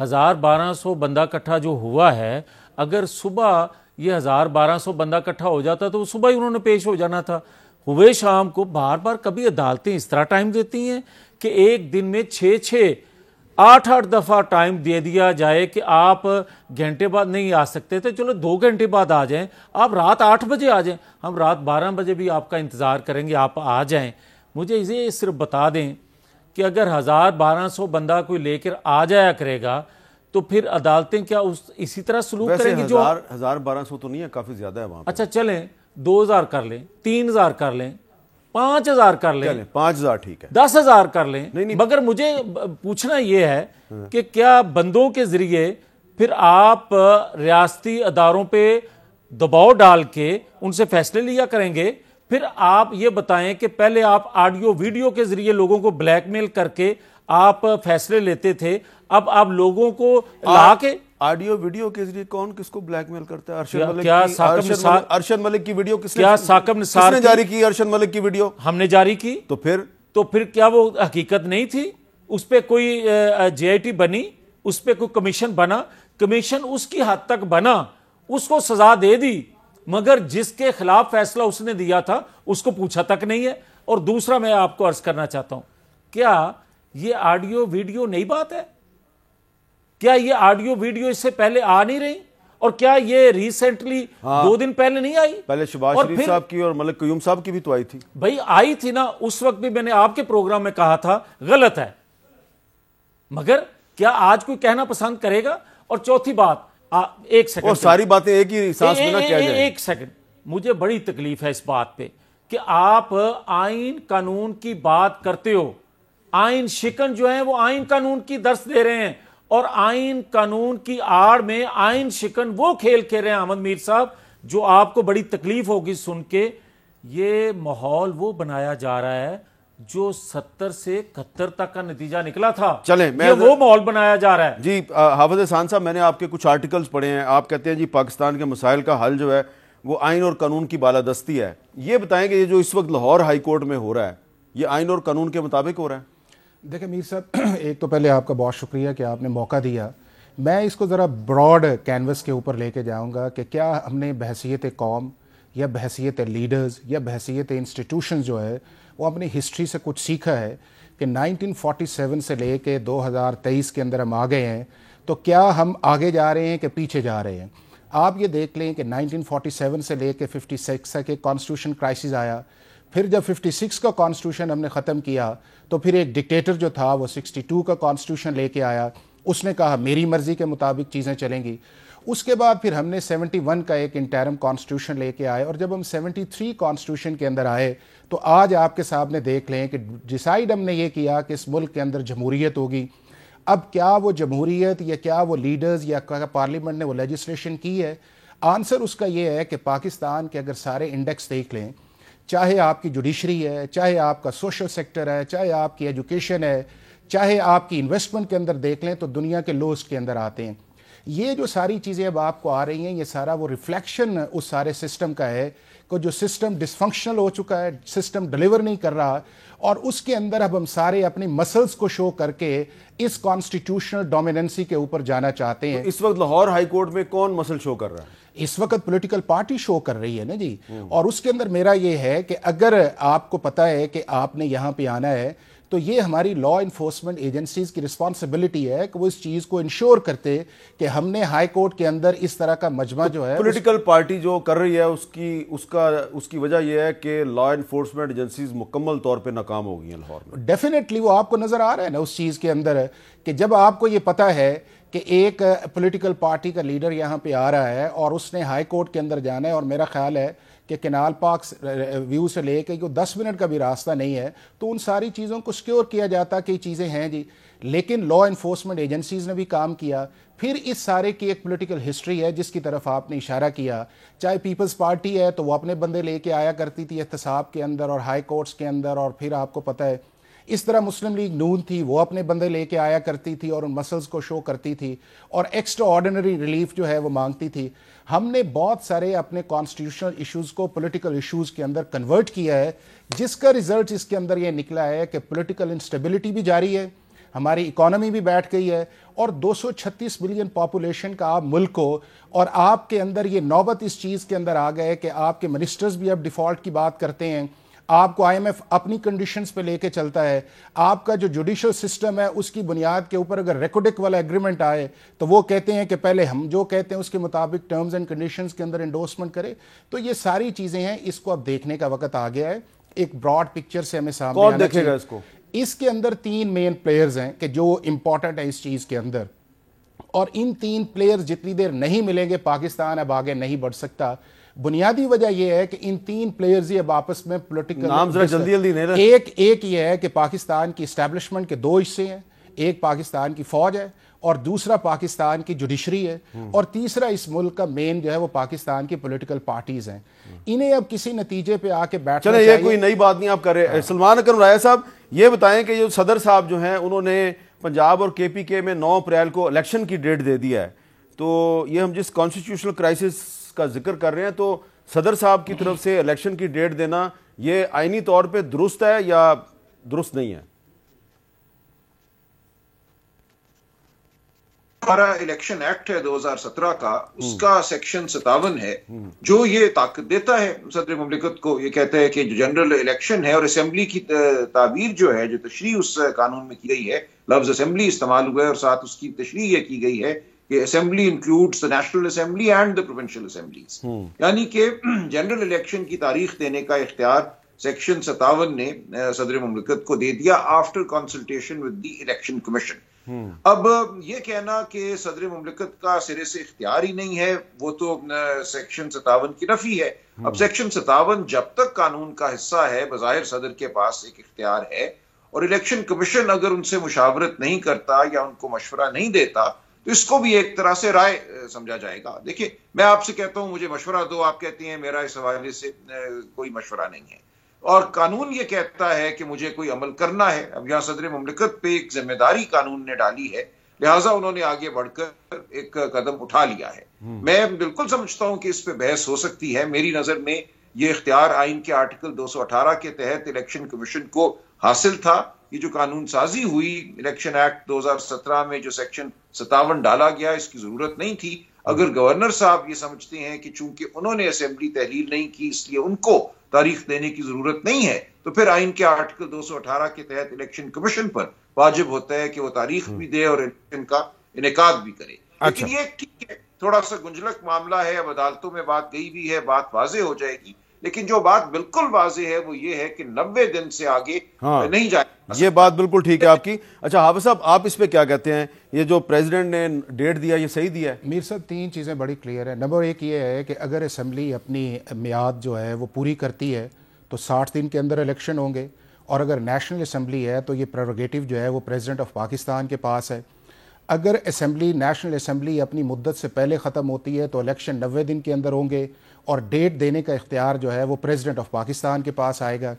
1200 بندہ اکٹھا جو ہوا ہے، اگر صبح یہ 1200 بندہ اکٹھا ہو جاتا تو صبح ہی انہوں نے پیش ہو جانا تھا. ہوئے شام کو. بار بار کبھی عدالتیں اس طرح ٹائم دیتی ہیں کہ ایک دن میں 8 دفعہ ٹائم دے دیا جائے کہ آپ گھنٹے بعد نہیں آ سکتے تھے، چلو 2 گھنٹے بعد آ جائیں، آپ رات 8 بجے آ جائیں، ہم رات 12 بجے بھی آپ کا انتظار کریں گے، آپ آ جائیں. مجھے یہ صرف بتا دیں کہ اگر 1200 بندہ کوئی لے کر آ جایا کرے گا تو پھر عدالتیں کیا اسی طرح سلوک کریں گی؟ جو 1200 تو نہیں ہے، کافی زیادہ ہے وہاں پہ. اچھا چلیں 2000 کر لیں، 3000 کر لیں، 5000 کر لیں، 5000 ٹھیک ہے، 10,000 کر لیں. مگر مجھے پوچھنا یہ ہے کہ کیا بندوں کے ذریعے پھر آپ ریاستی اداروں پہ دباؤ ڈال کے ان سے فیصلے لیا کریں گے؟ پھر آپ یہ بتائیں کہ پہلے آپ آڈیو ویڈیو کے ذریعے لوگوں کو بلیک میل کر کے آپ فیصلے لیتے تھے، اب آپ لوگوں کو لا کے آڈیو ویڈیو کے ذریعے کون کس کو بلیک میل کرتا ہے؟ ارشد ملک کی ویڈیو کس نے جاری کی؟ ارشد ملک کی ویڈیو ہم نے جاری کی. تو پھر کیا وہ حقیقت نہیں تھی؟ اس پہ کوئی جے آئی ٹی بنی، اس پہ کوئی کمیشن بنا، کمیشن اس کی حد تک بنا، اس کو سزا دے دی، مگر جس کے خلاف فیصلہ اس نے دیا تھا اس کو پوچھا تک نہیں ہے. اور دوسرا میں آپ کو عرض کرنا چاہتا ہوں، کیا یہ آڈیو ویڈیو نئی بات ہے؟ کیا یہ آڈیو ویڈیو اس سے پہلے آ نہیں رہی؟ اور کیا یہ ریسنٹلی 2 دن پہلے نہیں آئی؟ پہلے شہباز شریف صاحب کی اور ملک قیوم صاحب کی بھی تو آئی تھی. بھائی آئی تھی نا، اس وقت بھی میں نے آپ کے پروگرام میں کہا تھا غلط ہے، مگر کیا آج کوئی کہنا پسند کرے گا؟ اور چوتھی بات، ایک سیکنڈ، اور ساری باتیں ایک ہی سانس میں نہ کیا جائے. ایک سیکنڈ، مجھے بڑی تکلیف ہے اس بات پہ کہ آپ آئین قانون کی بات کرتے ہو، آئین شکن جو ہیں وہ آئین قانون کی درس دے رہے ہیں، اور آئین قانون کی آڑ میں آئین شکن وہ کھیل کھیل رہے ہیں احمد میر صاحب، جو آپ کو بڑی تکلیف ہوگی سن کے. یہ ماحول وہ بنایا جا رہا ہے جو 70 سے 71 تک کا نتیجہ نکلا تھا. چلیں یہ وہ ماحول بنایا جا رہا ہے. جی حافظ احسان صاحب، میں نے آپ کے کچھ آرٹیکلز پڑھے ہیں، آپ کہتے ہیں جی پاکستان کے مسائل کا حل جو ہے وہ آئین اور قانون کی بالادستی ہے. یہ بتائیں کہ یہ جو اس وقت لاہور ہائی کورٹ میں ہو رہا ہے یہ آئین اور قانون کے مطابق ہو رہا ہے؟ دیکھیں میر صاحب، ایک تو پہلے آپ کا بہت شکریہ کہ آپ نے موقع دیا. میں اس کو ذرا براڈ کینوس کے اوپر لے کے جاؤں گا کہ کیا ہم نے بحیثیت قوم یا بحیثیت لیڈرز یا بحیثیت انسٹیٹیوشن جو ہے وہ اپنی ہسٹری سے کچھ سیکھا ہے کہ 1947 سے لے کے 2023 کے اندر ہم آ گئے ہیں، تو کیا ہم آگے جا رہے ہیں کہ پیچھے جا رہے ہیں؟ آپ یہ دیکھ لیں کہ 1947 سے لے کے 56 تک ایک کانسٹیٹیوشن کرائسس آیا، پھر جب 56 کا کانسٹیٹیوشن ہم نے ختم کیا تو پھر ایک ڈکٹیٹر جو تھا وہ 62 کا کانسٹیٹیوشن لے کے آیا، اس نے کہا میری مرضی کے مطابق چیزیں چلیں گی. اس کے بعد پھر ہم نے 71 کا ایک انٹرم کانسٹیٹیوشن لے کے آئے، اور جب ہم 73 کانسٹیٹیوشن کے اندر آئے تو آج آپ کے سامنے دیکھ لیں کہ ڈیسائیڈ ہم نے یہ کیا کہ اس ملک کے اندر جمہوریت ہوگی. اب کیا وہ جمہوریت یا کیا وہ لیڈرز یا پارلیمنٹ نے وہ لیجسلیشن کی ہے؟ آنسر اس کا یہ ہے کہ پاکستان کے اگر سارے انڈیکس دیکھ لیں، چاہے آپ کی جوڈیشری ہے، چاہے آپ کا سوشل سیکٹر ہے، چاہے آپ کی ایجوکیشن ہے، چاہے آپ کی انویسٹمنٹ کے اندر دیکھ لیں، تو دنیا کے لوسٹ کے اندر آتے ہیں. یہ جو ساری چیزیں اب آپ کو آ رہی ہیں یہ سارا وہ ریفلیکشن اس سارے سسٹم کا ہے کہ جو سسٹم ڈسفنکشنل ہو چکا ہے، سسٹم ڈیلیور نہیں کر رہا، اور اس کے اندر اب ہم سارے اپنی مسلز کو شو کر کے اس کانسٹیٹیوشنل ڈومیننسی کے اوپر جانا چاہتے ہیں. اس وقت لاہور ہائی کورٹ میں کون مسل شو کر رہا ہے؟ اس وقت پولیٹیکل پارٹی شو کر رہی ہے نا جی. اور اس کے اندر میرا یہ ہے کہ اگر آپ کو پتا ہے کہ آپ نے یہاں پہ آنا ہے تو یہ ہماری لا انفورسمنٹ ایجنسیز کی رسپانسبلٹی ہے کہ وہ اس چیز کو انشور کرتے کہ ہم نے ہائی کورٹ کے اندر اس طرح کا مجمع جو ہے پولیٹیکل پارٹی جو کر رہی ہے اس کی وجہ یہ ہے کہ لا انفورسمنٹ ایجنسیز مکمل طور پہ ناکام ہو گئی ہیں لاہور میں. ڈیفینیٹلی وہ آپ کو نظر آ رہا ہے نا اس چیز کے اندر کہ جب آپ کو یہ پتا ہے کہ ایک پولیٹیکل پارٹی کا لیڈر یہاں پہ آ رہا ہے اور اس نے ہائی کورٹ کے اندر جانا ہے، اور میرا خیال ہے کہ کینال پارک ویو سے لے کے 10 منٹ کا بھی راستہ نہیں ہے، تو ان ساری چیزوں کو سکیور کیا جاتا کہ یہ چیزیں ہیں جی. لیکن لا انفورسمنٹ ایجنسیز نے بھی کام کیا. پھر اس سارے کی ایک پولیٹیکل ہسٹری ہے جس کی طرف آپ نے اشارہ کیا. چاہے پیپلز پارٹی ہے تو وہ اپنے بندے لے کے آیا کرتی تھی احتساب کے اندر اور ہائی کورٹس کے اندر، اور پھر آپ کو پتہ ہے اس طرح مسلم لیگ نون تھی، وہ اپنے بندے لے کے آیا کرتی تھی اور ان مسلز کو شو کرتی تھی اور ایکسٹرا آرڈینری ریلیف جو ہے وہ مانگتی تھی. ہم نے بہت سارے اپنے کانسٹیٹیوشنل ایشوز کو پولیٹیکل ایشوز کے اندر کنورٹ کیا ہے، جس کا ریزلٹ اس کے اندر یہ نکلا ہے کہ پولیٹیکل انسٹیبلٹی بھی جاری ہے. ہماری اکانومی بھی بیٹھ گئی ہے, اور 236 ملین پاپولیشن کا آپ ملک ہو, اور آپ کے اندر یہ نوبت اس چیز کے اندر آ گئے کہ آپ کے منسٹرز بھی اب ڈیفالٹ کی بات کرتے ہیں, آپ کو آئی ایم ایف اپنی کنڈیشنز پہ لے کے چلتا ہے, آپ کا جو جوڈیشل سسٹم ہے اس کی بنیاد کے اوپر اگر ریکوڈک والا ایگریمنٹ آئے تو وہ کہتے ہیں کہ پہلے ہم جو کہتے ہیں اس کے مطابق ٹرمز اینڈ کنڈیشنز کے اندر انڈورسمنٹ کرے. تو یہ ساری چیزیں ہیں, اس کو اب دیکھنے کا وقت آ گیا ہے, ایک براڈ پکچر سے ہمیں سامنے کون آنا دیکھے گا چاہیے. اس کو؟ اس کے اندر 3 مین پلیئرز ہیں کہ جو امپورٹنٹ ہیں اس چیز کے اندر, اور ان 3 پلیئرز جتنی دیر نہیں ملیں گے پاکستان اب آگے نہیں بڑھ سکتا. بنیادی وجہ یہ ہے کہ ان 3 پلیئرز ہی اب آپس میں پولیٹیکل نام ذرا جلدی نہیں رہا. ایک یہ ہے کہ پاکستان کی اسٹیبلشمنٹ کے 2 حصے ہیں, ایک پاکستان کی فوج ہے اور دوسرا پاکستان کی جوڈیشری ہے, اور تیسرا اس ملک کا مین جو ہے وہ پاکستان کی پولیٹیکل پارٹیز ہیں. انہیں اب کسی نتیجے پہ آ کے بیٹھنا چلیں, چاہیے. یہ کوئی نئی بات نہیں آپ کر رہے. سلمان اکرم راجہ صاحب یہ بتائیں کہ جو صدر صاحب جو ہیں انہوں نے پنجاب اور کے پی کے میں 9 اپریل کو الیکشن کی ڈیٹ دے دیا ہے, تو یہ ہم جس کانسٹیٹیوشنل کرائسس کا ذکر کر رہے ہیں تو صدر صاحب کی طرف سے الیکشن کی ڈیٹ دینا یہ آئینی طور پہ درست ہے یا درست نہیں ہے؟ ہمارا الیکشن ایکٹ ہے 2017 کا, اس کا سیکشن 57 ہے جو یہ طاقت دیتا ہے صدر مملکت کو. یہ کہتا ہے کہ جو جنرل الیکشن ہے, اور اسمبلی کی تعبیر جو ہے, جو تشریح اس قانون میں کی گئی ہے, لفظ اسمبلی استعمال ہوا ہے اور ساتھ اس کی تشریح یہ کی گئی ہے کہ assembly includes the national assembly and the provincial assemblies, یعنی کہ جنرل الیکشن کی تاریخ دینے کا اختیار سیکشن 57 نے صدر مملکت کو دے دیا after consultation with the election commission. اب یہ کہنا کہ صدر مملکت کا سرے سے اختیار ہی نہیں ہے, وہ تو سیکشن 57 کی نفی ہے. اب سیکشن 57 جب تک قانون کا حصہ ہے بظاہر صدر کے پاس ایک اختیار ہے, اور الیکشن کمیشن اگر ان سے مشاورت نہیں کرتا یا ان کو مشورہ نہیں دیتا تو اس کو بھی ایک طرح سے رائے سمجھا جائے گا. دیکھیں, میں آپ سے کہتا ہوں مجھے مشورہ دو, آپ کہتے ہیں میرا اس حوالے سے کوئی مشورہ نہیں ہے, اور قانون یہ کہتا ہے کہ مجھے کوئی عمل کرنا ہے. اب یہاں صدر مملکت پہ ایک ذمہ داری قانون نے ڈالی ہے, لہٰذا انہوں نے آگے بڑھ کر ایک قدم اٹھا لیا ہے. میں بالکل سمجھتا ہوں کہ اس پہ بحث ہو سکتی ہے. میری نظر میں یہ اختیار آئین کے آرٹیکل 218 کے تحت الیکشن کمیشن کو حاصل تھا. یہ جو قانون سازی ہوئی الیکشن ایکٹ 2017 میں جو سیکشن 57 ڈالا گیا, اس کی ضرورت نہیں تھی. اگر گورنر صاحب یہ سمجھتے ہیں کہ چونکہ انہوں نے اسمبلی تحلیل نہیں کی اس لیے ان کو تاریخ دینے کی ضرورت نہیں ہے, تو پھر آئین کے آرٹیکل 218 کے تحت الیکشن کمیشن پر واجب ہوتا ہے کہ وہ تاریخ بھی دے اور الیکشن کا انعقاد بھی کرے. لیکن یہ ٹھیک ہے, تھوڑا سا گنجلک معاملہ ہے, اب عدالتوں میں بات گئی بھی ہے, بات واضح ہو جائے گی. لیکن جو بات بالکل واضح ہے وہ یہ ہے کہ 90 دن سے آگے نہیں جائے. یہ بات بالکل ٹھیک ہے آپ کی. اچھا حافظ صاحب, آپ اس پہ کیا کہتے ہیں؟ یہ جو پریزیڈنٹ نے ڈیٹ دیا یہ صحیح دیا ہے؟ میر صاحب 3 چیزیں بڑی کلیئر ہیں. نمبر 1 یہ ہے کہ اگر اسمبلی اپنی میعاد جو ہے وہ پوری کرتی ہے تو 60 دن کے اندر الیکشن ہوں گے, اور اگر نیشنل اسمبلی ہے تو یہ پریروگیٹو جو ہے وہ پریزیڈنٹ آف پاکستان کے پاس ہے. اگر اسمبلی نیشنل اسمبلی اپنی مدت سے پہلے ختم ہوتی ہے تو الیکشن 90 دن کے اندر ہوں گے, اور ڈیٹ دینے کا اختیار جو ہے وہ پریزیڈنٹ آف پاکستان کے پاس آئے گا.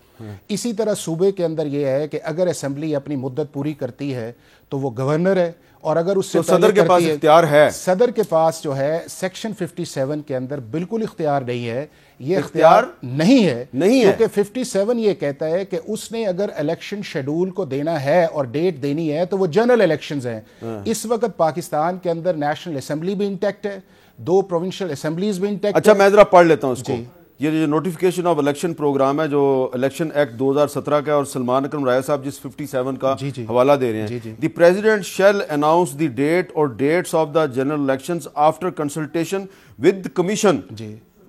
اسی طرح صوبے کے اندر یہ ہے کہ اگر اسمبلی اپنی مدت پوری کرتی ہے تو وہ گورنر ہے, اور اگر اس سے صدر کے پاس اختیار ہے. صدر کے پاس جو ہے سیکشن 57 کے اندر بالکل اختیار نہیں ہے. یہ اختیار نہیں ہے کیونکہ 57 یہ کہتا ہے کہ اس نے اگر الیکشن شیڈول کو دینا ہے اور ڈیٹ دینی ہے تو وہ جنرل الیکشنز ہیں. اس وقت پاکستان کے اندر نیشنل اسمبلی بھی انٹیکٹ ہے, 2 پروونشل اسمبلیز بھی انٹیکٹ. اچھا میں ذرا پڑھ لیتا ہوں اس کو. یہ جو نوٹیفیکیشن آف الیکشن پروگرام ہے جو الیکشن ایکٹ 2017 کا, اور سلمان اکرم راجہ صاحب جس 57 کا حوالہ دے رہے ہیں, the president shall announce the date or dates of the general elections after consultation with commission.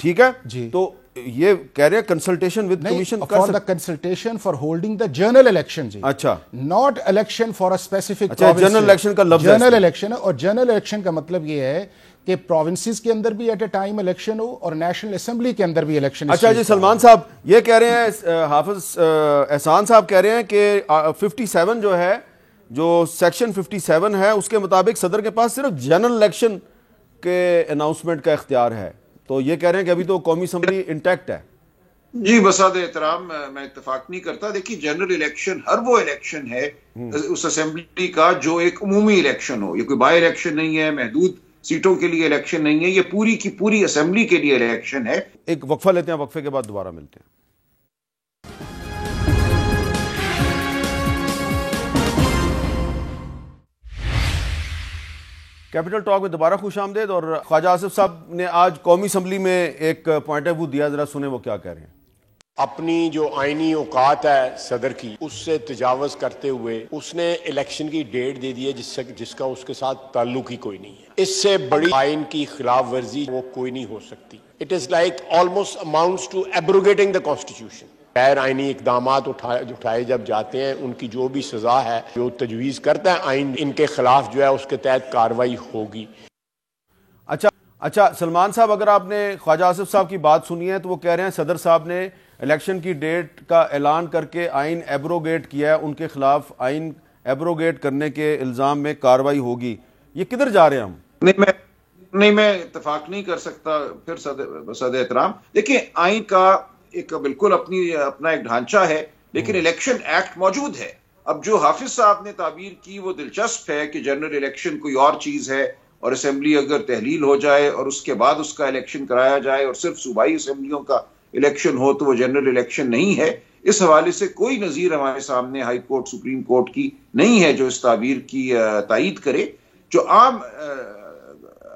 ٹھیک ہے جی, تو یہ کہہ رہے ہیں consultation with commission for the consultation for holding the general election. جی اچھا, not election for a specific. اچھا جنرل الیکشن کا لفظ جنرل الیکشن, اور جنرل الیکشن کا مطلب یہ ہے کہ پروونسز کے اندر بھی ایٹ اے ٹائم الیکشن ہو اور نیشنل اسمبلی کے اندر بھی الیکشن. اچھا جی, سلمان صاحب یہ کہہ رہے ہیں, حافظ احسان صاحب کہہ رہے ہیں کہ 57 جو ہے, جو سیکشن 57 ہے اس کے مطابق صدر کے پاس صرف جنرل الیکشن کے اناؤنسمنٹ کا اختیار ہے. تو یہ کہہ رہے ہیں کہ ابھی تو قومی اسمبلی انٹیکٹ ہے. جی بساد احترام میں اتفاق نہیں کرتا. دیکھیے جنرل الیکشن ہر وہ الیکشن ہے اس اسمبلی کا جو ایک عمومی الیکشن ہو. یہ کوئی بائی الیکشن نہیں ہے, محدود سیٹوں کے لیے الیکشن نہیں ہے, یہ پوری کی پوری اسمبلی کے لیے الیکشن ہے. ایک وقفہ لیتے ہیں, وقفے کے بعد دوبارہ ملتے ہیں. کیپٹل ٹاک میں دوبارہ خوش آمدید. اور خواجہ آصف صاحب نے آج قومی اسمبلی میں ایک پوائنٹ آف ویو دیا, ذرا سنیں وہ کیا کہہ رہے ہیں. اپنی جو آئینی اوقات ہے صدر کی اس سے تجاوز کرتے ہوئے اس نے الیکشن کی ڈیٹ دے دی ہے جس کا اس کے ساتھ تعلق ہی کوئی نہیں ہے. اس سے بڑی آئین کی خلاف ورزی وہ کوئی نہیں ہو سکتی. It is like almost amounts to abrogating the constitution. غیر آئینی اقدامات اٹھائے جب جاتے ہیں ان کی جو بھی سزا ہے جو تجویز کرتا ہے آئین ان کے خلاف جو ہے اس کے تحت کارروائی ہوگی. اچھا سلمان صاحب, اگر آپ نے خواجہ آصف صاحب کی بات سنی ہے تو وہ کہہ رہے ہیں صدر صاحب نے الیکشن کی ڈیٹ کا اعلان کر کے آئین ایبروگیٹ کیا ہے, ان کے خلاف آئین ایبروگیٹ کرنے کے الزام میں کارروائی ہوگی. یہ کدھر جا رہے ہیں ہم؟ نہیں, میں اتفاق نہیں کر سکتا. پھر صدر احترام دیکھیں, آئین کا ایک بالکل اپنا ایک ڈھانچہ ہے, لیکن الیکشن ایکٹ موجود ہے. اب جو حافظ صاحب نے تعبیر کی وہ دلچسپ ہے کہ جنرل الیکشن کوئی اور چیز ہے اور اسمبلی اگر تحلیل ہو جائے اور اس کے بعد اس کا الیکشن کرایا جائے اور صرف صوبائی اسمبلیوں کا الیکشن ہو تو وہ جنرل الیکشن نہیں ہے. اس حوالے سے کوئی نظیر ہمارے سامنے ہائی کورٹ سپریم کورٹ کی نہیں ہے جو اس تعبیر کی تائید کرے. جو عام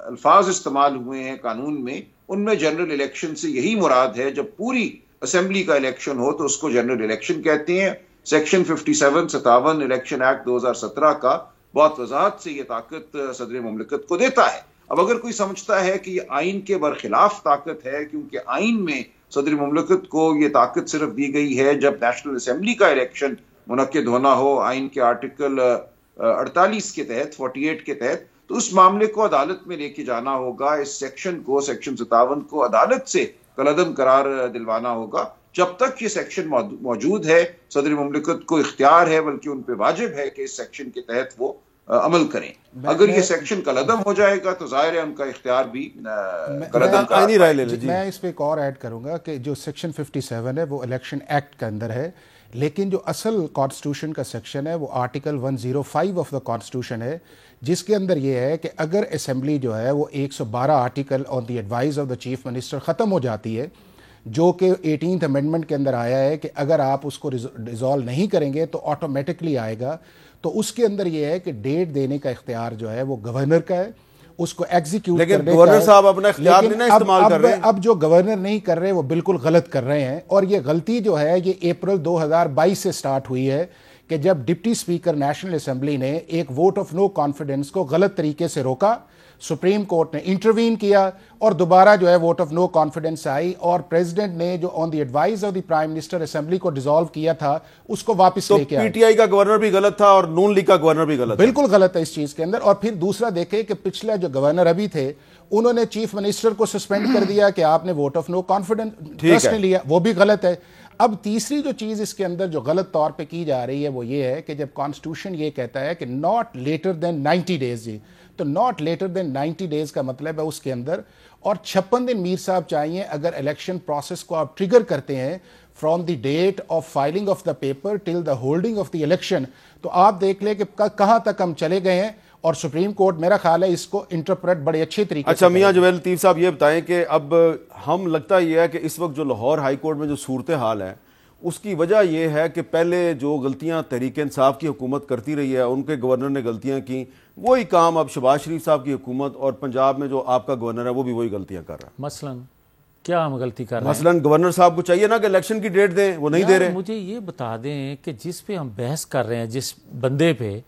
الفاظ استعمال ہوئے ہیں قانون میں ان میں جنرل الیکشن سے یہی مراد ہے. جب پوری اسمبلی کا الیکشن ہو تو اس کو جنرل الیکشن کہتے ہیں. سیکشن 57 الیکشن ایکٹ 2017 کا بہت وضاحت سے یہ طاقت صدر مملکت کو دیتا ہے. اب اگر کوئی سمجھتا ہے کہ یہ آئین کے برخلاف طاقت ہے کیونکہ آئین میں صدر مملکت کو یہ طاقت صرف دی گئی ہے جب نیشنل اسمبلی کا الیکشن منعقد ہونا ہو آئین کے آرٹیکل 48 کے تحت 48 کے تحت, تو اس معاملے کو عدالت میں لے کے جانا ہوگا. اس سیکشن کو سیکشن 57 کو عدالت سے کالعدم قرار دلوانا ہوگا. جب تک یہ سیکشن موجود ہے صدر مملکت کو اختیار ہے, بلکہ ان پہ واجب ہے کہ اس سیکشن کے تحت وہ عمل کریں. اگر یہ سیکشن کالعدم ہو جائے گا تو ظاہر ہے ان کا اختیار بھی کالعدم کا رائے لے لیں. میں اس پہ ایک اور ایڈ کروں گا کہ جو سیکشن 57 ہے وہ الیکشن ایکٹ کا اندر ہے, لیکن جو اصل کانسٹیٹیوشن کا سیکشن ہے وہ آرٹیکل 105 آف دا کانسٹیٹیوشن ہے, جس کے اندر یہ ہے کہ اگر اسمبلی جو ہے وہ 112 article on the advise of the chief minister ختم ہو جاتی ہے, جو کہ 18th امینڈمنٹ کے اندر آیا ہے کہ اگر آپ اس کو ڈیزالو نہیں کریں گے تو آٹومیٹکلی آئے گا. تو اس کے اندر یہ ہے کہ ڈیٹ دینے کا اختیار جو ہے وہ گورنر کا ہے, اس کو ایگزیکیوٹ کرنے کا ہے. لیکن گورنر صاحب اپنا اختیار نہیں استعمال کر رہے ہیں. اب جو گورنر نہیں کر رہے وہ بالکل غلط کر رہے ہیں, اور یہ غلطی جو ہے یہ اپریل 2022 سے سٹارٹ ہوئی ہے کہ جب ڈپٹی اسپیکر نیشنل اسمبلی نے ایک ووٹ آف نو کانفیڈنس کو غلط طریقے سے روکا, سپریم کورٹ نے انٹروین کیا اور دوبارہ جو ہے ووٹ آف نو کانفیڈنس آئی, اور پریزیڈنٹ نے جو on the advise of the prime minister assembly کو ڈیزالو کیا تھا اس کو واپس لے کے آئے. پی ٹی آئی کا گورنر بھی غلط تھا اور نون لیگ کا گورنر بھی غلط, بالکل غلط ہے اس چیز کے اندر. اور پھر دوسرا دیکھیں کہ پچھلا جو گورنر ابھی تھے انہوں نے چیف منسٹر کو سسپینڈ کر دیا کہ آپ نے ووٹ آف نو کانفیڈنس نہیں لیا, وہ بھی غلط ہے. اب تیسری جو چیز اس کے اندر جو غلط طور پہ کی جا رہی ہے وہ یہ ہے کہ جب کانسٹیٹیوشن یہ کہتا ہے کہ ناٹ لیٹر دین 90 ڈیز, تو ناٹ لیٹر دین 90 ڈیز کا مطلب ہے اس کے اندر, اور 56 دن میر صاحب چاہیے اگر الیکشن پروسیس کو آپ ٹریگر کرتے ہیں from the debt of filing of the paper till the holding of the election, تو آپ دیکھ لیں کہ کہاں تک ہم چلے گئے ہیں. اور سپریم کورٹ میرا خیال ہے اس کو انٹرپریٹ بڑے اچھے طریقے سے. اچھا میاں جویل لطیف صاحب یہ بتائیں کہ اب ہم لگتا یہ ہے کہ اس وقت جو لاہور ہائی کورٹ میں جو صورتحال ہے اس کی وجہ یہ ہے کہ پہلے جو غلطیاں تحریک انصاف کی حکومت کرتی رہی ہے, ان کے گورنر نے غلطیاں کی, وہی کام اب شہباز شریف صاحب کی حکومت اور پنجاب میں جو آپ کا گورنر ہے وہ بھی وہی غلطیاں کر رہا ہے. مثلاً کیا ہم غلطی کر رہے ہیں؟ مثلاً گورنر صاحب کو چاہیے نا کہ الیکشن کی ڈیٹ دیں, وہ نہیں دے رہے. مجھے یہ بتا دیں کہ جس پہ ہم بحث کر رہے ہیں جس بندے پہ,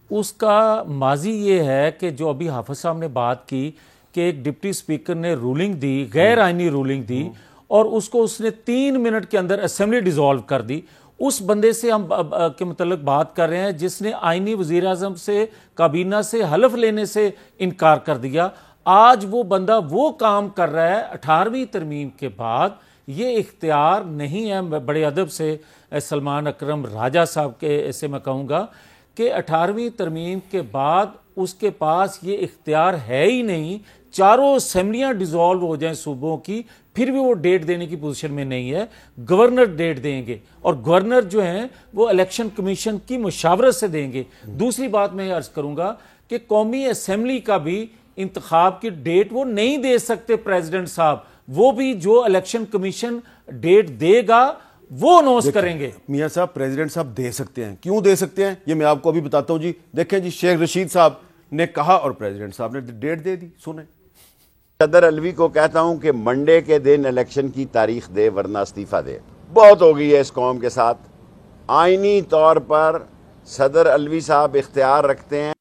اس کا ماضی یہ ہے کہ جو ابھی حافظ صاحب نے بات کی کہ ایک ڈپٹی اسپیکر نے رولنگ دی, غیر آئینی رولنگ دی, اور اس کو اس نے 3 منٹ کے اندر اسمبلی ڈیزالو کر دی. اس بندے سے ہم کے متعلق بات کر رہے ہیں جس نے آئینی وزیر اعظم سے کابینہ سے حلف لینے سے انکار کر دیا. آج وہ بندہ وہ کام کر رہا ہے 18ویں ترمیم کے بعد. یہ اختیار نہیں ہے. بڑے ادب سے سلمان اکرم راجہ صاحب کے سے میں کہوں گا کہ 18ویں ترمیم کے بعد اس کے پاس یہ اختیار ہے ہی نہیں. چاروں اسمبلیاں ڈیزالو ہو جائیں صوبوں کی, پھر بھی وہ ڈیٹ دینے کی پوزیشن میں نہیں ہے. گورنر ڈیٹ دیں گے, اور گورنر جو ہیں وہ الیکشن کمیشن کی مشاورت سے دیں گے. دوسری بات میں عرض کروں گا کہ قومی اسمبلی کا بھی انتخاب کی ڈیٹ وہ نہیں دے سکتے پریزیڈنٹ صاحب, وہ بھی جو الیکشن کمیشن ڈیٹ دے گا وہ اناؤنس کریں گے. میاں صاحب پریزیڈنٹ صاحب دے سکتے ہیں, کیوں دے سکتے ہیں یہ میں آپ کو ابھی بتاتا ہوں. جی دیکھیں جی, شیخ رشید صاحب نے کہا اور پریزیڈنٹ صاحب نے ڈیٹ دے دی. سنیں. صدر الوی کو کہتا ہوں کہ منڈے کے دن الیکشن کی تاریخ دے ورنہ استعفیٰ دے. بہت ہو گئی ہے اس قوم کے ساتھ. آئینی طور پر صدر الوی صاحب اختیار رکھتے ہیں.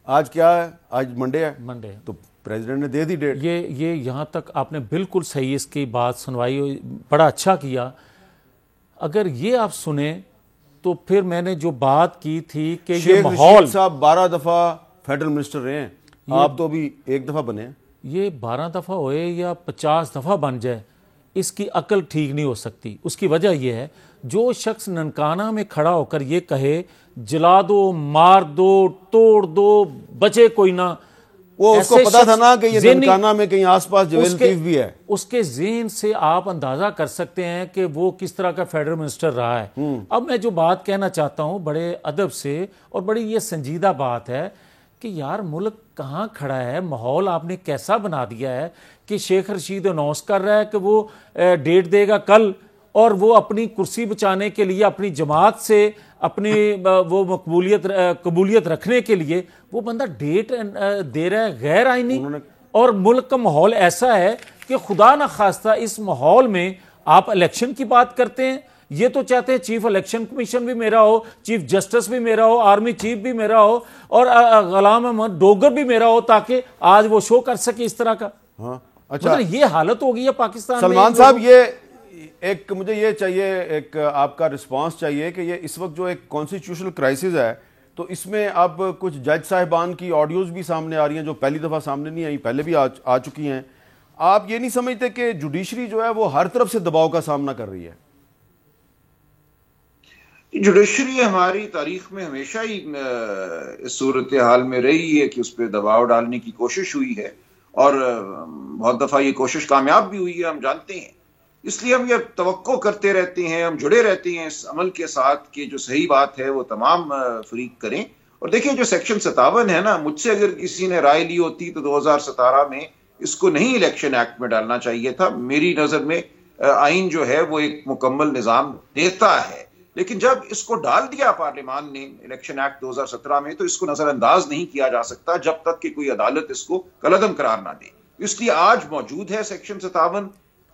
آج کیا ہے؟ آج منڈے ہے. منڈے تو پریزیڈنٹ نے دے دی ڈیٹ. یہ یہاں تک آپ نے بالکل صحیح اس کی بات سنوائی, بڑا اچھا کیا. اگر یہ آپ سنیں تو پھر میں نے جو بات کی تھی کہ یہ ماحول, صاحب 12 دفعہ فیڈرل منسٹر رہے ہیں, آپ تو ابھی ایک دفعہ بنے ہیں. یہ 12 دفعہ ہوئے یا 50 دفعہ بن جائے, اس کی عقل ٹھیک نہیں ہو سکتی. اس کی وجہ یہ ہے, جو شخص ننکانہ میں کھڑا ہو کر یہ کہے جلا دو, مار دو, توڑ دو, بچے کوئی نہ, وہ اس کو پتا تھا نا کہ یہ ننکانہ میں کہیں آس پاس جویل تیف بھی ہے. اس کے ذہن سے آپ اندازہ کر سکتے ہیں کہ وہ کس طرح کا فیڈرل منسٹر رہا ہے. اب میں جو بات کہنا چاہتا ہوں بڑے ادب سے, اور بڑی یہ سنجیدہ بات ہے کہ یار ملک کہاں کھڑا ہے, ماحول آپ نے کیسا بنا دیا ہے کہ شیخ رشید اناؤنس کر رہا ہے کہ وہ ڈیٹ دے گا کل, اور وہ اپنی کرسی بچانے کے لیے, اپنی جماعت سے اپنی وہ قبولیت رکھنے کے لیے وہ بندہ ڈیٹ دے رہا ہے غیر آئینی. اور ملک کا ماحول ایسا ہے کہ خدا نہ خواستہ اس ماحول میں آپ الیکشن کی بات کرتے ہیں. یہ تو چاہتے ہیں چیف الیکشن کمیشن بھی میرا ہو, چیف جسٹس بھی میرا ہو, آرمی چیف بھی میرا ہو, اور غلام احمد ڈوگر بھی میرا ہو, تاکہ آج وہ شو کر سکے اس طرح کا. اچھا, یہ حالت ہو گئی ہے پاکستان میں. سلمان صاحب, یہ ایک مجھے یہ چاہیے, ایک آپ کا رسپانس چاہیے کہ یہ اس وقت جو ایک کانسٹیٹیوشنل کرائسس ہے, تو اس میں اب کچھ جج صاحبان کی آڈیوز بھی سامنے آ رہی ہیں جو پہلی دفعہ سامنے نہیں آئی, پہلے بھی آ چکی ہیں. آپ یہ نہیں سمجھتے کہ جوڈیشری جو ہے وہ ہر طرف سے دباؤ کا سامنا کر رہی ہے؟ جوڈیشری ہماری تاریخ میں ہمیشہ ہی اس صورتحال میں رہی ہے کہ اس پہ دباؤ ڈالنے کی کوشش ہوئی ہے, اور بہت دفعہ یہ کوشش کامیاب بھی ہوئی ہے, ہم جانتے ہیں. اس لیے ہم یہ توقع کرتے رہتے ہیں, ہم جڑے رہتے ہیں اس عمل کے ساتھ کہ جو صحیح بات ہے وہ تمام فریق کریں. اور دیکھیں جو سیکشن 57 ہے نا, مجھ سے اگر کسی نے رائے لی ہوتی تو 2017 میں اس کو نہیں الیکشن ایکٹ میں ڈالنا چاہیے تھا. میری نظر میں آئین جو ہے وہ ایک مکمل نظام دیتا ہے, لیکن جب اس کو ڈال دیا پارلیمان نے الیکشن ایکٹ 2017 میں, تو اس کو نظر انداز نہیں کیا جا سکتا جب تک کہ کوئی عدالت اس کو کالعدم قرار نہ دے. اس لیے آج موجود ہے سیکشن 57,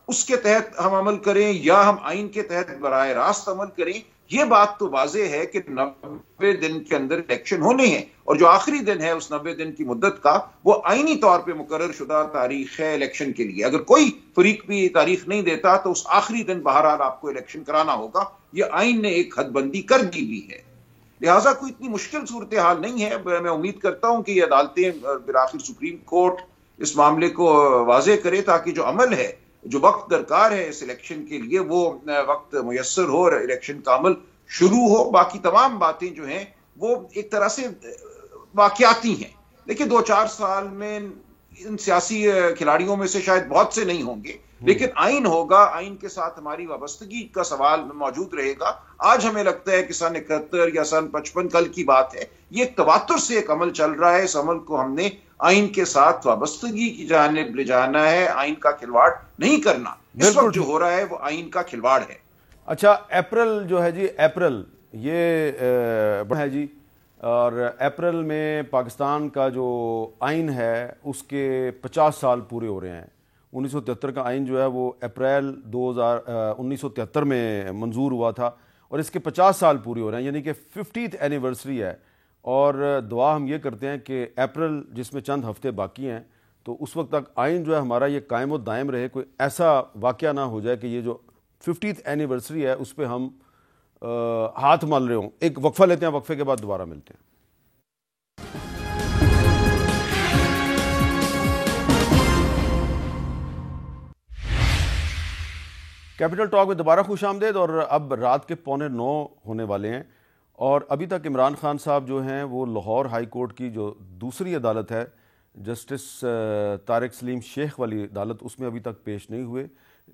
اس کے تحت ہم عمل کریں یا ہم آئین کے تحت براہ راست عمل کریں. یہ بات تو واضح ہے کہ 90 دن کے اندر الیکشن ہونے ہیں, اور جو آخری دن ہے اس 90 دن کی مدت کا وہ آئینی طور پہ مقرر شدہ تاریخ ہے الیکشن کے لیے. اگر کوئی فریق بھی تاریخ نہیں دیتا تو اس آخری دن بہرحال آپ کو الیکشن کرانا ہوگا. یہ آئین نے ایک حد بندی کر دی بھی ہے, لہٰذا کوئی اتنی مشکل صورتحال نہیں ہے. میں امید کرتا ہوں کہ یہ عدالتیں بالآخر سپریم کورٹ اس معاملے کو واضح کرے تاکہ جو عمل ہے, جو وقت درکار ہے اس الیکشن کے لیے, وہ وقت میسر ہو اور الیکشن کا عمل شروع ہو. باقی تمام باتیں جو ہیں وہ ایک طرح سے واقعاتی ہیں. دیکھیں 2-4 سال میں ان سیاسی کھلاڑیوں میں سے شاید بہت سے نہیں ہوں گے, لیکن آئین ہوگا, آئین کے ساتھ ہماری وابستگی کا سوال موجود رہے گا. آج ہمیں لگتا ہے کہ سن 71 یا سن 55 کل کی بات ہے, یہ ایک تواتر سے ایک عمل چل رہا ہے. اس عمل کو ہم نے آئین کے ساتھ وابستگی کی جانب لے جانا ہے, آئین کا کھلواڑ نہیں کرنا. اس وقت جو ہو رہا ہے وہ آئین کا کھلواڑ ہے. اچھا, اپریل جو ہے جی, اپریل یہ ہے جی, اور اپریل میں پاکستان کا جو آئین ہے اس کے 50 سال پورے ہو رہے ہیں. 1973 کا آئین جو ہے وہ اپریل 1973 میں منظور ہوا تھا, اور اس کے 50 سال پورے ہو رہے ہیں, یعنی کہ 50th اینیورسری ہے. اور دعا ہم یہ کرتے ہیں کہ اپریل جس میں چند ہفتے باقی ہیں, تو اس وقت تک آئین جو ہے ہمارا یہ قائم و دائم رہے, کوئی ایسا واقعہ نہ ہو جائے کہ یہ جو 50th اینیورسری ہے اس پہ ہم ہاتھ مال رہے ہوں. ایک وقفہ لیتے ہیں, وقفے کے بعد دوبارہ ملتے ہیں. کیپٹل ٹاک میں دوبارہ خوش آمدید. اور اب رات کے 8:45 ہونے والے ہیں, اور ابھی تک عمران خان صاحب جو ہیں وہ لاہور ہائی کورٹ کی جو دوسری عدالت ہے, جسٹس طارق سلیم شیخ والی عدالت, اس میں ابھی تک پیش نہیں ہوئے.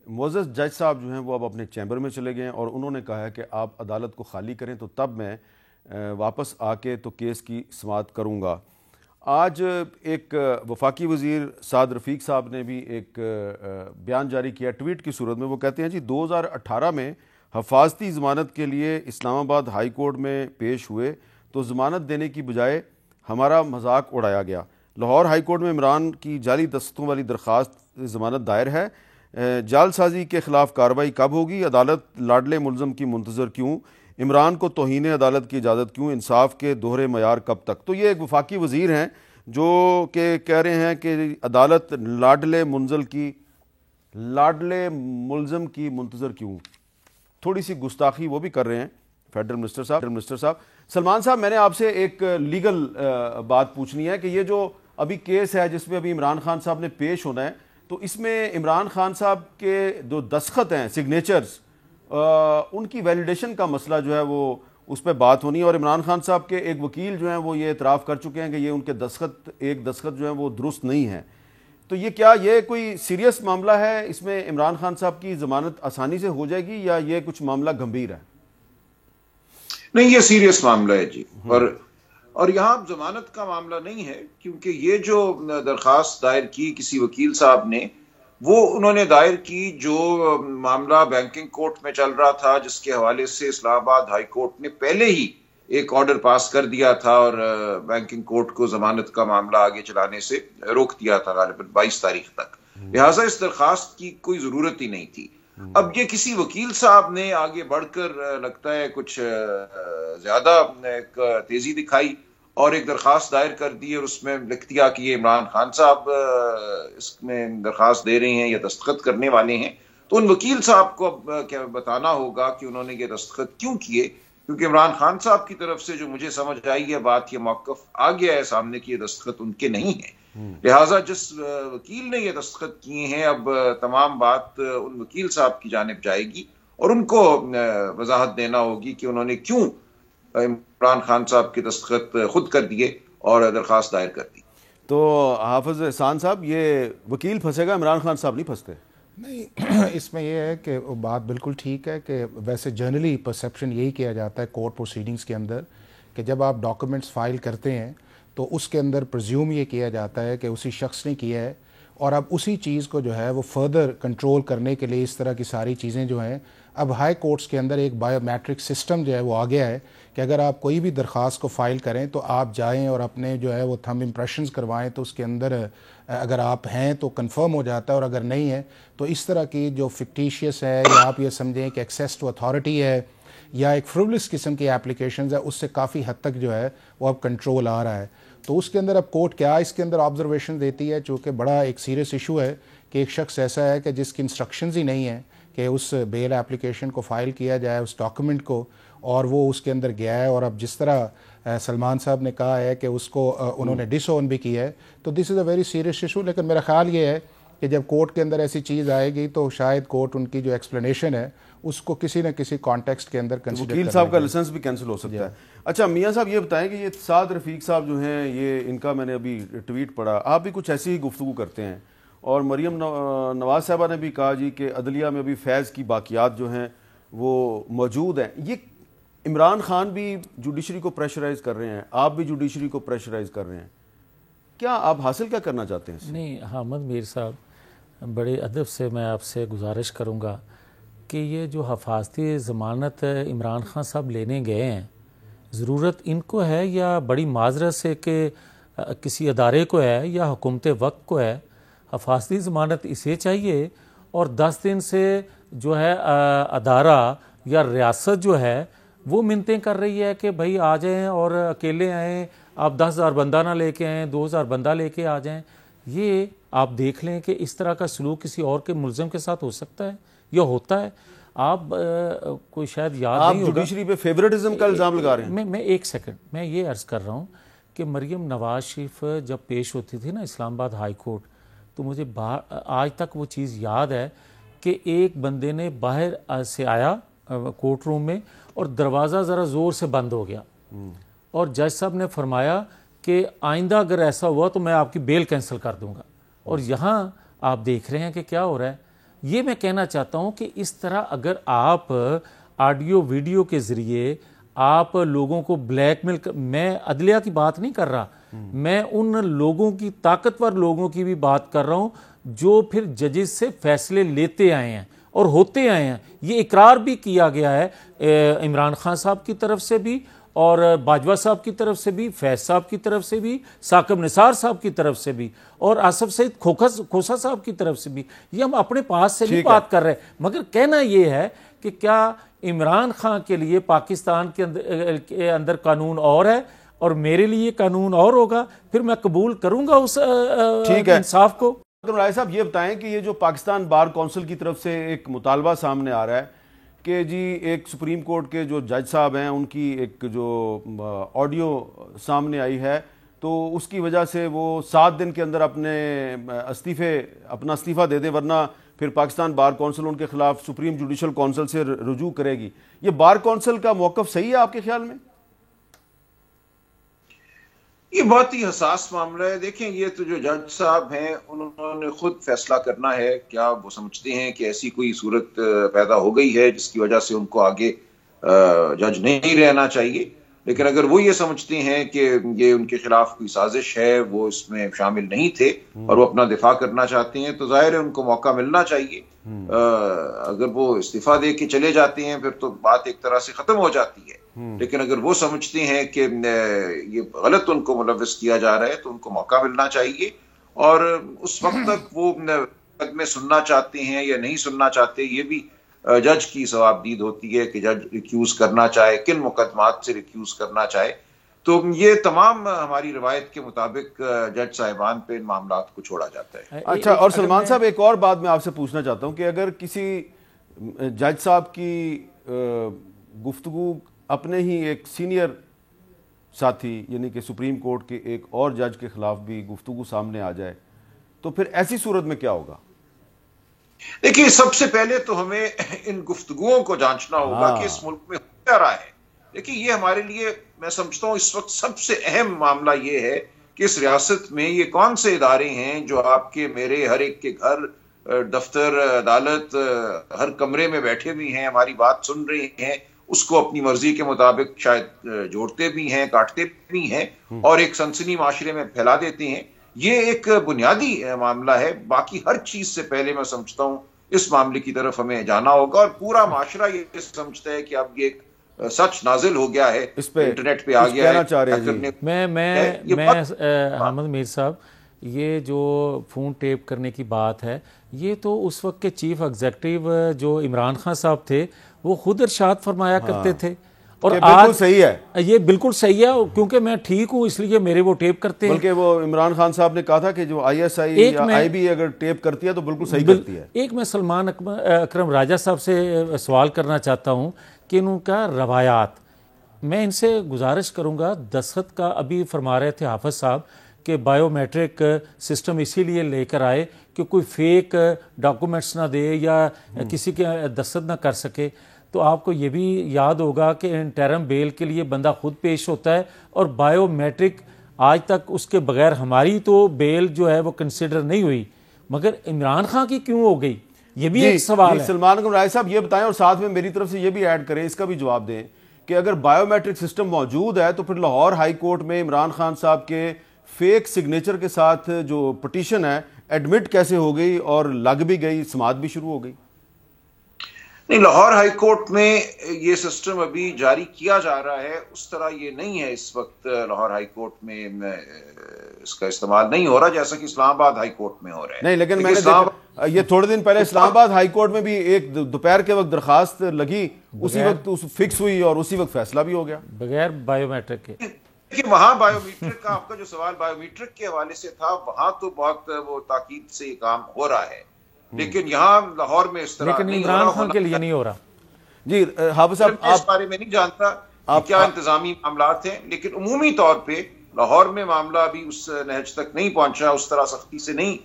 معزز جج صاحب جو ہیں وہ اب اپنے چیمبر میں چلے گئے ہیں, اور انہوں نے کہا ہے کہ آپ عدالت کو خالی کریں تو تب میں واپس آ کے تو کیس کی سماعت کروں گا. آج ایک وفاقی وزیر سعد رفیق صاحب نے بھی ایک بیان جاری کیا ٹویٹ کی صورت میں. وہ کہتے ہیں جی 2018 میں حفاظتی ضمانت کے لیے اسلام آباد ہائی کورٹ میں پیش ہوئے تو ضمانت دینے کی بجائے ہمارا مذاق اڑایا گیا۔ لاہور ہائی کورٹ میں عمران کی جعلی دستخطوں والی درخواست ضمانت دائر ہے۔ جعل سازی کے خلاف کارروائی کب ہوگی؟ عدالت لاڈلے ملزم کی منتظر کیوں؟ عمران کو توہین عدالت کی اجازت کیوں؟ انصاف کے دوہرے معیار کب تک؟ تو یہ ایک وفاقی وزیر ہیں جو کہ کہہ رہے ہیں کہ عدالت لاڈلے ملزم کی منتظر کیوں؟ تھوڑی سی گستاخی وہ بھی کر رہے ہیں فیڈرل منسٹر صاحب۔ سلمان صاحب، میں نے آپ سے ایک لیگل بات پوچھنی ہے کہ یہ جو ابھی کیس ہے جس میں ابھی عمران خان صاحب نے پیش ہونا ہے، تو اس میں عمران خان صاحب کے جو دستخط ہیں سگنیچرز، ان کی ویلیڈیشن کا مسئلہ جو ہے وہ اس پہ بات ہونی ہے، اور عمران خان صاحب کے ایک وکیل جو ہیں وہ یہ اعتراف کر چکے ہیں کہ یہ ان کے دستخط جو ہیں وہ درست نہیں ہیں۔ تو یہ کوئی سیریس معاملہ ہے؟ اس میں عمران خان صاحب کی ضمانت آسانی سے ہو جائے گی یا یہ کچھ معاملہ گمبھیر ہے؟ نہیں، یہ سیریس معاملہ ہے جی، اور یہاں ضمانت کا معاملہ نہیں ہے، کیونکہ یہ جو درخواست دائر کی کسی وکیل صاحب نے، وہ انہوں نے دائر کی جو معاملہ بینکنگ کورٹ میں چل رہا تھا، جس کے حوالے سے اسلام آباد ہائی کورٹ نے پہلے ہی ایک آرڈر پاس کر دیا تھا اور بینکنگ کورٹ کو ضمانت کا معاملہ آگے چلانے سے روک دیا تھا غالباً 22 تاریخ تک، لہٰذا اس درخواست کی کوئی ضرورت ہی نہیں تھی۔ اب یہ کسی وکیل صاحب نے آگے بڑھ کر لگتا ہے کچھ زیادہ ایک تیزی دکھائی اور ایک درخواست دائر کر دی، اور اس میں لکھ دیا کہ یہ عمران خان صاحب اس میں درخواست دے رہے ہیں یا دستخط کرنے والے ہیں۔ تو ان وکیل صاحب کو اب کیا بتانا ہوگا کہ انہوں نے یہ دستخط کیوں کیے، کیونکہ عمران خان صاحب کی طرف سے جو مجھے سمجھ آئی ہے بات، یہ موقف آ گیا ہے سامنے کہ یہ دستخط ان کے نہیں ہیں، لہٰذا جس وکیل نے یہ دستخط کیے ہیں، اب تمام بات ان وکیل صاحب کی جانب جائے گی اور ان کو وضاحت دینا ہوگی کہ انہوں نے کیوں عمران خان صاحب کے دستخط خود کر دیے اور درخواست دائر کر دی۔ تو حافظ احسان صاحب، یہ وکیل پھنسے گا، عمران خان صاحب نہیں پھنستے؟ نہیں، اس میں یہ ہے کہ بات بالکل ٹھیک ہے کہ ویسے جنرلی پرسیپشن یہی کیا جاتا ہے کورٹ پروسیڈنگز کے اندر کہ جب آپ ڈاکومنٹس فائل کرتے ہیں تو اس کے اندر پرزیوم یہ کیا جاتا ہے کہ اسی شخص نے کیا ہے، اور اب اسی چیز کو جو ہے وہ فردر کنٹرول کرنے کے لیے اس طرح کی ساری چیزیں جو ہیں، اب ہائی کورٹس کے اندر ایک بایو میٹرک سسٹم جو ہے وہ آ گیا ہے کہ اگر آپ کوئی بھی درخواست کو فائل کریں تو آپ جائیں اور اپنے جو ہے وہ تھم امپریشنز کروائیں، تو اس کے اندر اگر آپ ہیں تو کنفرم ہو جاتا ہے، اور اگر نہیں ہے تو اس طرح کی جو فکٹیشیس ہے یا آپ یہ سمجھیں کہ ایکسیس ٹو اتھارٹی ہے یا ایک فریولس قسم کی اپلیکیشنز ہے، اس سے کافی حد تک جو ہے وہ اب کنٹرول آ رہا ہے۔ تو اس کے اندر اب کورٹ کیا اس کے اندر آبزرویشن دیتی ہے، چونکہ بڑا ایک سیریس ایشو ہے کہ ایک شخص ایسا ہے کہ جس کی انسٹرکشنز ہی نہیں ہیں کہ اس بیل اپلیکیشن کو فائل کیا جائے، اس ڈاکومنٹ کو، اور وہ اس کے اندر گیا ہے، اور اب جس طرح سلمان صاحب نے کہا ہے کہ اس کو انہوں نے ڈس اون بھی کیا ہے، تو دس از اے ویری سیریس ایشو۔ لیکن میرا خیال یہ ہے کہ جب کورٹ کے اندر ایسی چیز آئے گی تو شاید کورٹ ان کی جو ایکسپلینیشن ہے اس کو کسی نہ کسی کانٹیکسٹ کے اندر کنسیڈر وکیل صاحب کا لائسنس بھی کینسل ہو سکتا ہے۔ اچھا میاں صاحب، یہ بتائیں کہ یہ سعد رفیق صاحب جو ہیں، یہ ان کا میں نے ابھی ٹویٹ پڑھا، آپ بھی کچھ ایسی ہی گفتگو کرتے ہیں، اور مریم نواز صاحبہ نے بھی کہا جی کہ عدلیہ میں بھی فیض کی باقیات جو ہیں وہ موجود ہیں۔ یہ عمران خان بھی جوڈیشری کو پریشرائز کر رہے ہیں، آپ بھی جوڈیشری کو پریشرائز کر رہے ہیں، کیا آپ حاصل کیا کرنا چاہتے ہیں؟ نہیں، حامد میر صاحب، بڑے ادب سے میں آپ سے گزارش کروں گا کہ یہ جو حفاظتی ضمانت عمران خان صاحب لینے گئے ہیں، ضرورت ان کو ہے یا بڑی معذرت سے کہ کسی ادارے کو ہے یا حکومت وقت کو ہے؟ حفاظتی ضمانت اسے چاہیے، اور 10 دن سے جو ہے ادارہ یا ریاست جو ہے وہ منتیں کر رہی ہے کہ بھائی آ جائیں اور اکیلے آئیں، آپ 10,000 بندہ نہ لے کے آئیں، 2,000 بندہ لے کے آ جائیں۔ یہ آپ دیکھ لیں کہ اس طرح کا سلوک کسی اور کے ملزم کے ساتھ ہو سکتا ہے یا ہوتا ہے؟ آپ کوئی شاید یاد نہیں ہوگا، آپ جوڈیشری پہ فیورٹزم کا الزام لگا رہے ہیں۔ میں ایک سیکنڈ، میں یہ عرض کر رہا ہوں کہ مریم نواز شریف جب پیش ہوتی تھی نا اسلام آباد ہائی کورٹ، تو مجھے آج تک وہ چیز یاد ہے کہ ایک بندے نے باہر سے آیا کورٹ روم میں اور دروازہ ذرا زور سے بند ہو گیا، اور جج صاحب نے فرمایا کہ آئندہ اگر ایسا ہوا تو میں آپ کی بیل کینسل کر دوں گا، اور یہاں آپ دیکھ رہے ہیں کہ کیا ہو رہا ہے۔ یہ میں کہنا چاہتا ہوں کہ اس طرح اگر آپ آڈیو ویڈیو کے ذریعے آپ لوگوں کو بلیک میل میں عدلیہ کی بات نہیں کر رہا، میں ان لوگوں کی، طاقتور لوگوں کی بھی بات کر رہا ہوں جو پھر ججز سے فیصلے لیتے آئے ہیں اور ہوتے آئے ہیں۔ یہ اقرار بھی کیا گیا ہے عمران خان صاحب کی طرف سے بھی اور باجوہ صاحب کی طرف سے بھی، فیض صاحب کی طرف سے بھی، ثاقب نثار صاحب کی طرف سے بھی، اور آصف سعید کھوسا صاحب کی طرف سے بھی. یہ ہم اپنے پاس سے نہیں بات کر رہے، مگر کہنا یہ ہے کہ کیا عمران خان کے لیے پاکستان کے اندر قانون اور ہے اور میرے لیے قانون اور ہوگا، پھر میں قبول کروں گا اس انصاف کو. رائے صاحب یہ بتائیں کہ یہ جو پاکستان بار کونسل کی طرف سے ایک مطالبہ سامنے آ رہا ہے کہ جی ایک سپریم کورٹ کے جو جج صاحب ہیں ان کی ایک جو آڈیو سامنے آئی ہے تو اس کی وجہ سے وہ 7 دن کے اندر اپنا استعفیٰ دے دیں، ورنہ پھر پاکستان بار کونسل ان کے خلاف سپریم جوڈیشل کونسل سے رجوع کرے گی. یہ بار کونسل کا موقف صحیح ہے آپ کے خیال میں؟ یہ بہت ہی حساس معاملہ ہے. دیکھیں یہ تو جو جج صاحب ہیں انہوں نے خود فیصلہ کرنا ہے. کیا وہ سمجھتے ہیں کہ ایسی کوئی صورت پیدا ہو گئی ہے جس کی وجہ سے ان کو آگے جج نہیں رہنا چاہیے؟ لیکن اگر وہ یہ سمجھتے ہیں کہ یہ ان کے خلاف کوئی سازش ہے، وہ اس میں شامل نہیں تھے اور وہ اپنا دفاع کرنا چاہتے ہیں، تو ظاہر ہے ان کو موقع ملنا چاہیے. اگر وہ استعفیٰ دے کے چلے جاتے ہیں پھر تو بات ایک طرح سے ختم ہو جاتی ہے. لیکن اگر وہ سمجھتے ہیں کہ یہ غلط ان کو ملوث کیا جا رہا ہے تو ان کو موقع ملنا چاہیے، اور اس وقت تک وہ مقدمے سننا چاہتے ہیں یا نہیں سننا چاہتے یہ بھی جج کی ثوابدید ہوتی ہے کہ جج ریکیوز کرنا چاہے، کن مقدمات سے ریکیوز کرنا چاہے. تو یہ تمام ہماری روایت کے مطابق جج صاحبان پہ ان معاملات کو چھوڑا جاتا ہے. اچھا، اور سلمان صاحب ایک اور بات میں آپ سے پوچھنا چاہتا ہوں کہ اگر کسی جج صاحب کی گفتگو اپنے ہی ایک سینئر ساتھی یعنی کہ سپریم کورٹ کے ایک اور جج کے خلاف بھی گفتگو سامنے آ جائے تو پھر ایسی صورت میں کیا ہوگا؟ دیکھیے سب سے پہلے تو ہمیں ان گفتگوؤں کو جانچنا ہوگا کہ اس ملک میں ہو کیا رہا ہے. دیکھیے یہ ہمارے لیے میں سمجھتا ہوں اس وقت سب سے اہم معاملہ یہ ہے کہ اس ریاست میں یہ کون سے ادارے ہیں جو آپ کے میرے ہر ایک کے گھر، دفتر، عدالت، ہر کمرے میں بیٹھے بھی ہیں، ہماری بات سن رہے ہیں، اس کو اپنی مرضی کے مطابق شاید جوڑتے بھی ہیں، کاٹتے بھی ہیں اور ایک سنسنی معاشرے میں پھیلا دیتے ہیں. یہ ایک بنیادی معاملہ ہے. باقی ہر چیز سے پہلے میں سمجھتا ہوں اس معاملے کی طرف ہمیں جانا ہوگا، اور پورا معاشرہ یہ سمجھتا ہے کہ اب یہ ایک سچ نازل ہو گیا ہے، اس پہ انٹرنیٹ پہ آ گیا ہے. میں حامد میر صاحب، یہ جو فون ٹیپ کرنے کی بات ہے یہ تو اس وقت کے چیف ایگزیکٹو جو عمران خان صاحب تھے وہ خود ارشاد فرمایا کرتے تھے، اور بالکل صحیح ہے، یہ بالکل صحیح ہے کیونکہ میں ٹھیک ہوں اس لیے میرے وہ ٹیپ کرتے ہیں. بلکہ وہ عمران خان صاحب نے کہا تھا کہ جو آئی ایس آئی یا آئی بی اگر ٹیپ کرتی ہے تو بالکل صحیح کرتی ہے. ایک میں سلمان اکرم راجہ صاحب سے سوال کرنا چاہتا ہوں کہ ان کا روایات، میں ان سے گزارش کروں گا، دستخط کا ابھی فرما رہے تھے حافظ صاحب کہ بائیو میٹرک سسٹم اسی لیے لے کر آئے کہ کوئی فیک ڈاکومنٹس نہ دے یا کسی کے دستخط نہ کر سکے. تو آپ کو یہ بھی یاد ہوگا کہ انٹرم بیل کے لیے بندہ خود پیش ہوتا ہے، اور بائیو میٹرک آج تک اس کے بغیر ہماری تو بیل جو ہے وہ کنسیڈر نہیں ہوئی، مگر عمران خان کی کیوں ہو گئی؟ یہ بھی ایک سوال ہے. سلمان اکرم رائے صاحب یہ بتائیں، اور ساتھ میں میری طرف سے یہ بھی ایڈ کریں، اس کا بھی جواب دیں کہ اگر بائیو میٹرک سسٹم موجود ہے تو پھر لاہور ہائی کورٹ میں عمران خان صاحب کے فیک سگنیچر کے ساتھ جو پٹیشن ہے ایڈمٹ کیسے ہو گئی اور لگ بھی گئی، سماعت بھی شروع ہو گئی؟ نہیں، لاہور ہائی کورٹ میں یہ سسٹم ابھی جاری کیا جا رہا ہے، اس طرح یہ نہیں ہے. اس وقت لاہور ہائی کورٹ میں اس کا استعمال نہیں ہو رہا جیسا کہ اسلام آباد ہائی کورٹ میں ہو رہا ہے. نہیں، لیکن میں نے یہ تھوڑے دن پہلے اسلام آباد ہائی کورٹ میں بھی ایک دوپہر کے وقت درخواست لگی، اسی وقت فکس ہوئی اور اسی وقت فیصلہ بھی ہو گیا بغیر بائیو میٹرک کے. کہ وہاں بائیو میٹرک کا آپ کا جو سوال بائیو میٹرک کے حوالے سے تھا، وہاں تو بہت وہ تاکید سے یہ کام ہو رہا ہے، لیکن یہاں لاہور میں اس طرح لیکن عمران خان کے لیے نہیں ہو رہا. جی حافظ صاحب، آپ اس بارے میں نہیں جانتا کیا انتظامی معاملات ہیں، لیکن عمومی طور پہ لاہور میں معاملہ ابھی اس نہج تک نہیں پہنچا، اس طرح سختی سے نہیں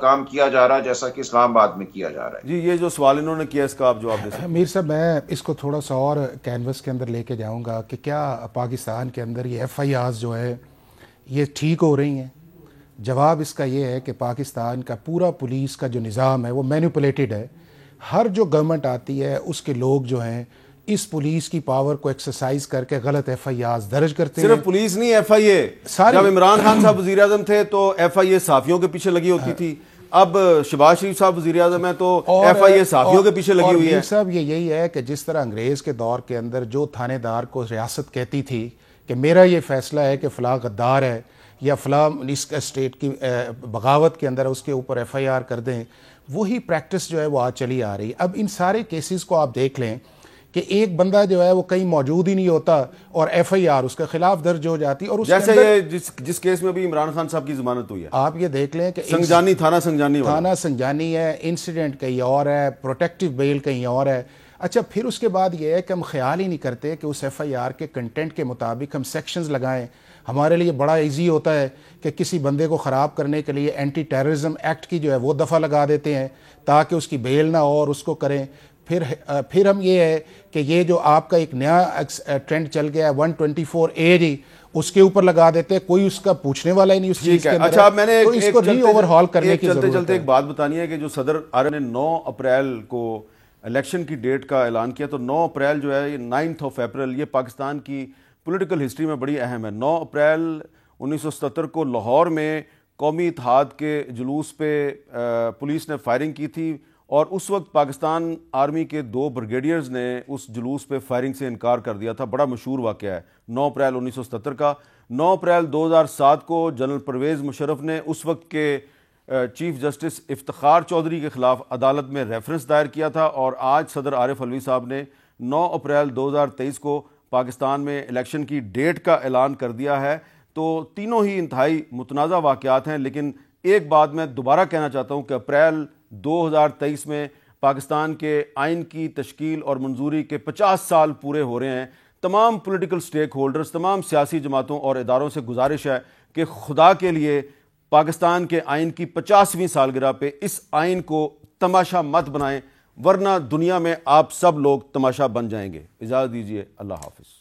کام کیا جا رہا جیسا کہ اسلام آباد میں کیا جا رہا ہے. جی یہ جو سوال انہوں نے کیا اس کا آپ جواب دے سکتے ہیں؟ میر صاحب میں اس کو تھوڑا سا اور کینوس کے اندر لے کے جاؤں گا کہ کیا پاکستان کے اندر یہ ایف آئی آرز جو ہے یہ ٹھیک ہو رہی ہیں؟ جواب اس کا یہ ہے کہ پاکستان کا پورا پولیس کا جو نظام ہے وہ مینیپولیٹڈ ہے. ہر جو گورنمنٹ آتی ہے اس کے لوگ جو ہیں اس پولیس کی پاور کو ایکسرسائز کر کے غلط ایف آئی آرز درج کرتے ہیں. صرف پولیس نہیں، ایف آئی اے. جب عمران خان صاحب وزیر اعظم تھے تو ایف آئی اے صحافیوں کے پیچھے لگی ہوتی تھی، اب شہباز شریف صاحب وزیر اعظم ہیں تو ایف آئی اے صحافیوں کے پیچھے لگی ہوئی ہے. صاحب یہی ہے کہ جس طرح انگریز کے دور کے اندر جو تھانے دار کو ریاست کہتی تھی کہ میرا یہ فیصلہ ہے کہ فلاں غدار ہے یا فلاں اس اسٹیٹ کی بغاوت کے اندر اس کے اوپر ایف آئی آر کر دیں, وہی پریکٹس جو ہے وہ آج چلی آ رہی ہے. اب ان سارے کیسز کو آپ دیکھ لیں کہ ایک بندہ جو ہے وہ کہیں موجود ہی نہیں ہوتا اور ایف آئی آر اس کے خلاف درج ہو جاتی, اور جیسے یہ جس کیس میں بھی عمران خان صاحب کی ضمانت ہوئی ہے, آپ یہ دیکھ لیں کہ سنجانی تھانہ سنجانی ہے, انسیڈنٹ کہیں اور ہے, پروٹیکٹیو بیل کہیں اور ہے. اچھا پھر اس کے بعد یہ ہے کہ ہم خیال ہی نہیں کرتے کہ اس ایف آئی آر کے کنٹینٹ کے مطابق ہم سیکشنز لگائیں. ہمارے لیے بڑا ایزی ہوتا ہے کہ کسی بندے کو خراب کرنے کے لیے اینٹی ٹیررزم ایکٹ کی جو ہے وہ دفعہ لگا دیتے ہیں تاکہ اس کی بیل نہ ہو اور اس کو کریں. پھر ہم یہ ہے کہ یہ جو آپ کا ایک نیا ٹرینڈ چل گیا ہے 124A جی, اس کے اوپر لگا دیتے ہیں, کوئی اس کا پوچھنے والا ہی نہیں اس چیز کے اندر. اچھا میں نے اس کو ری اوور ہال کرنے کی ضرورت ہے. چلتے ایک بات بتانی ہے کہ جو صدر نے 9 اپریل کو الیکشن کی ڈیٹ کا اعلان کیا, تو 9 اپریل جو ہے یہ 9 اپریل یہ پاکستان کی پولیٹیکل ہسٹری میں بڑی اہم ہے. 9 اپریل 1977 کو لاہور میں قومی اتحاد کے جلوس پہ پولیس نے فائرنگ کی تھی, اور اس وقت پاکستان آرمی کے 2 بریگیڈیئرز نے اس جلوس پہ فائرنگ سے انکار کر دیا تھا. بڑا مشہور واقعہ ہے 9 اپریل 1977 کا. 9 اپریل 2007 کو جنرل پرویز مشرف نے اس وقت کے چیف جسٹس افتخار چودھری کے خلاف عدالت میں ریفرنس دائر کیا تھا, اور آج صدر عارف علوی صاحب نے 9 اپریل 2023 کو پاکستان میں الیکشن کی ڈیٹ کا اعلان کر دیا ہے. تو تینوں ہی انتہائی متنازع واقعات ہیں, لیکن ایک بات میں دوبارہ کہنا چاہتا ہوں کہ اپریل 2023 میں پاکستان کے آئین کی تشکیل اور منظوری کے 50 سال پورے ہو رہے ہیں. تمام پولیٹیکل سٹیک ہولڈرز, تمام سیاسی جماعتوں اور اداروں سے گزارش ہے کہ خدا کے لیے پاکستان کے آئین کی 50ویں سالگرہ پہ اس آئین کو تماشا مت بنائیں, ورنہ دنیا میں آپ سب لوگ تماشا بن جائیں گے. اجازت دیجیے, اللہ حافظ.